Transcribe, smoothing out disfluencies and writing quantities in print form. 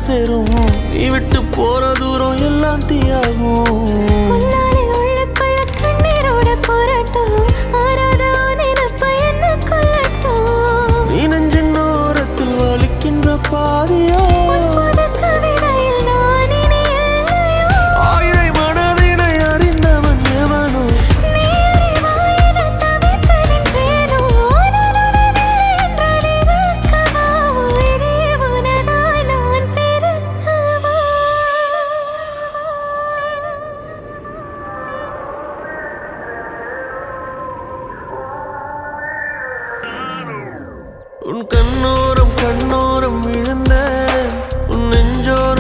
சேரும். நீ விட்டு போற தூரம் எல்லாம் தீயாகும். நீ நெஞ்சின் ஓரத்தில் வலிக்கின்ற பாதியா ஆயிரை மனதினை அறிந்தவன் எவனோ உன் கண்ணோரம் விழுந்த உன் நெஞ்சோரம்